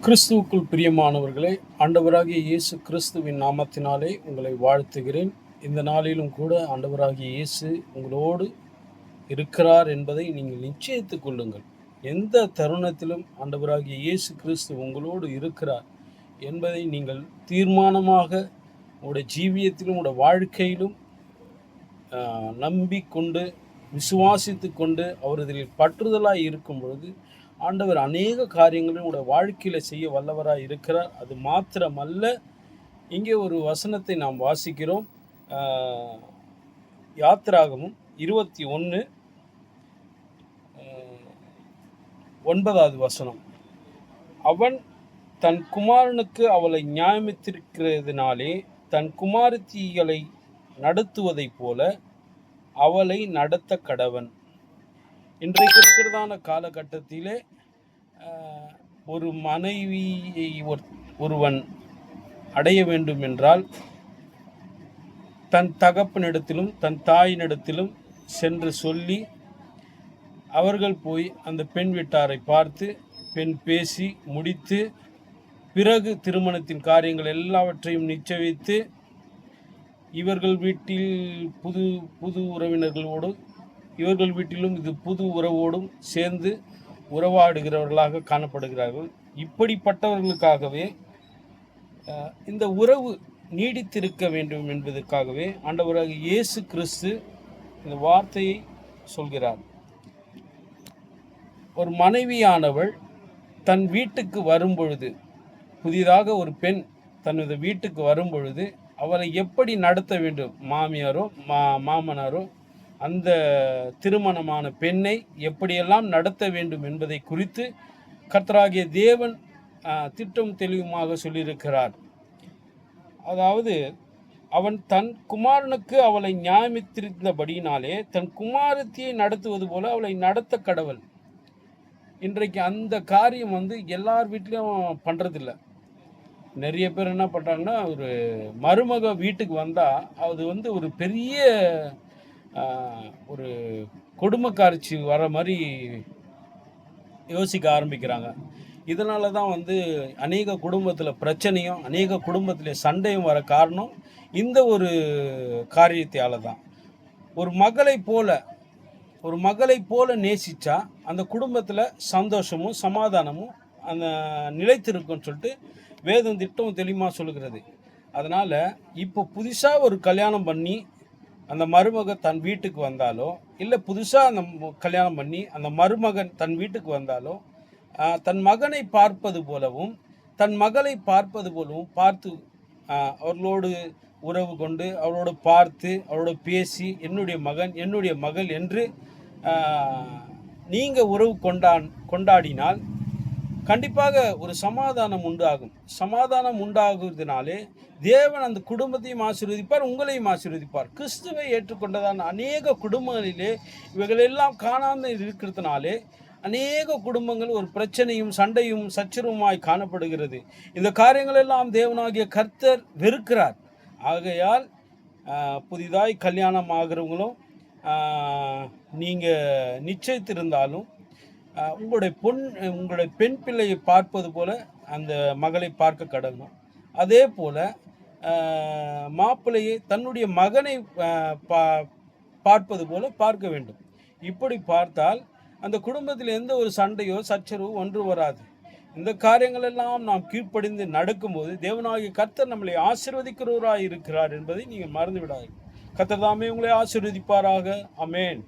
கிறிஸ்துவுக்குள் பிரியமானவர்களே, ஆண்டவராகிய இயேசு கிறிஸ்துவின் நாமத்தினாலே உங்களை வாழ்த்துகிறேன். இந்த நாளிலும் கூட ஆண்டவராகிய இயேசு உங்களோடு இருக்கிறார் என்பதை நீங்கள் நிச்சயித்துக் கொள்ளுங்கள். எந்த தருணத்திலும் ஆண்டவராகிய இயேசு கிறிஸ்து உங்களோடு இருக்கிறார் என்பதை நீங்கள் தீர்மானமாக உங்களுடைய ஜீவியத்திலும் உங்களுடைய வாழ்க்கையிலும் நம்பிக்கொண்டு விசுவாசித்து கொண்டு அவரதில் பற்றுதலாய் இருக்கும் பொழுது ஆண்டவர் அநேக காரியங்களும் உங்களுடைய வாழ்க்கையில் செய்ய வல்லவராக இருக்கிறார். அது மாத்திரமல்ல, இங்கே ஒரு வசனத்தை நாம் வாசிக்கிறோம். யாத்திராகமும் 21:9 வசனம். அவன் தன் குமாரனுக்கு அவளை நியாயமித்திருக்கிறதுனாலே தன் குமாரத்திகளை நடத்துவதைப் போல அவளை நடத்த கடவன். இன்றைக்கு இருக்கிறதான காலகட்டத்திலே ஒரு மனைவியை ஒருவன் அடைய வேண்டும் என்றால் தன் தகப்பனிடத்திலும் தன் தாயினிடத்திலும் சென்று சொல்லி அவர்கள் போய் அந்த பெண் வீட்டாரை பார்த்து பெண் பேசி முடித்து பிறகு திருமணத்தின் காரியங்கள் எல்லாவற்றையும் நிச்சயித்து இவர்கள் வீட்டில் புது உறவினர்களோடு இவர்கள் வீட்டிலும் இது புது உறவோடும் சேர்ந்து உறவாடுகிறவர்களாக காணப்படுகிறார்கள். இப்படிப்பட்டவர்களுக்காகவே இந்த உறவு நீடித்திருக்க வேண்டும் என்பதற்காகவே ஆண்டவராக இயேசு கிறிஸ்து இந்த வார்த்தையை சொல்கிறார். ஒரு மனைவியானவள் தன் வீட்டுக்கு வரும்பொழுது, புதிதாக ஒரு பெண் தனது வீட்டுக்கு வரும்பொழுது அவளை எப்படி நடத்த வேண்டும், மாமியாரோ மாமனாரோ அந்த திருமணமான பெண்ணை எப்படியெல்லாம் நடத்த வேண்டும் என்பதை குறித்து கர்த்தராகிய தேவன் திட்டம் தெளிவுமாக சொல்லியிருக்கிறார். அதாவது அவன் தன் குமாரனுக்கு அவளை நியாயமித்திருந்தபடியினாலே தன் குமாரத்தியை நடத்துவது போல அவளை நடத்த கடவள். இன்றைக்கு அந்த காரியம் எல்லார் வீட்லேயும் பண்ணுறதில்ல. நிறைய பேர் என்ன பண்ணுறாங்கன்னா, ஒரு மருமக வீட்டுக்கு வந்தால் அது ஒரு பெரிய ஒரு கொடுமைக்காட்சி வர மாதிரி யோசிக்க ஆரம்பிக்கிறாங்க. இதனால தான் அநேக குடும்பத்தில் பிரச்சனையும் அநேக குடும்பத்தில் சண்டையும் வர காரணம் இந்த ஒரு காரியத்தால் தான். ஒரு மகளை போல நேசித்தா அந்த குடும்பத்தில் சந்தோஷமும் சமாதானமும் அந்த நிலைத்திருக்குன்னு சொல்லிட்டு வேதம் திட்டம் தெளிவாக சொல்லுகிறது. அதனால் இப்போ புதுசாக ஒரு கல்யாணம் பண்ணி அந்த மருமக தன் வீட்டுக்கு வந்தாலோ, இல்லை புதுசாக அந்த கல்யாணம் பண்ணி அந்த மருமகன் தன் வீட்டுக்கு வந்தாலோ, தன் மகனை பார்ப்பது போலவும் தன் மகளை பார்ப்பது போலவும் பார்த்து அவர்களோடு உறவு கொண்டு அவரோடு பார்த்து அவரோடு பேசி என்னுடைய மகன் என்னுடைய மகள் என்று நீங்கள் உறவு கொண்டாடினால் கண்டிப்பாக ஒரு சமாதானம் உண்டாகும். சமாதானம் உண்டாகுறதுனாலே தேவன் அந்த குடும்பத்தையும் ஆசீர்வதிப்பார், உங்களையும் ஆசீர்வதிப்பார். கிறிஸ்துவை ஏற்றுக்கொண்டதான அநேக குடும்பங்களிலே இவைகளெல்லாம் காணாமல் இருக்கிறதுனாலே அநேக குடும்பங்கள் ஒரு பிரச்சனையும் சண்டையும் சச்சரவுமாய் காணப்படுகிறது. இந்த காரியங்களெல்லாம் தேவனாகிய கர்த்தர் வெறுக்கிறார். ஆகையால் புதிதாய் கல்யாணம் ஆகிறவங்களும் நீங்கள் நிச்சயித்திருந்தாலும் உங்களுடைய பெண் பிள்ளையை பார்ப்பது போல அந்த மகளை பார்க்க கடணும். அதே போல் மாப்பிள்ளையை தன்னுடைய மகனை பார்ப்பது போல பார்க்க வேண்டும். இப்படி பார்த்தால் அந்த குடும்பத்தில் எந்த ஒரு சண்டையோ சச்சரவோ ஒன்று வராது. இந்த காரியங்கள் எல்லாம் நாம் கீழ்ப்படிந்து நடக்கும்போது தேவனாகிய கர்த்தர் நம்மளை ஆசீர்வதிக்கிறவராய் இருக்கிறார் என்பதை நீங்கள் மறந்து விடாதீர்கள். கர்த்தர் தாமே உங்களை ஆசீர்வதிப்பாராக. ஆமென்.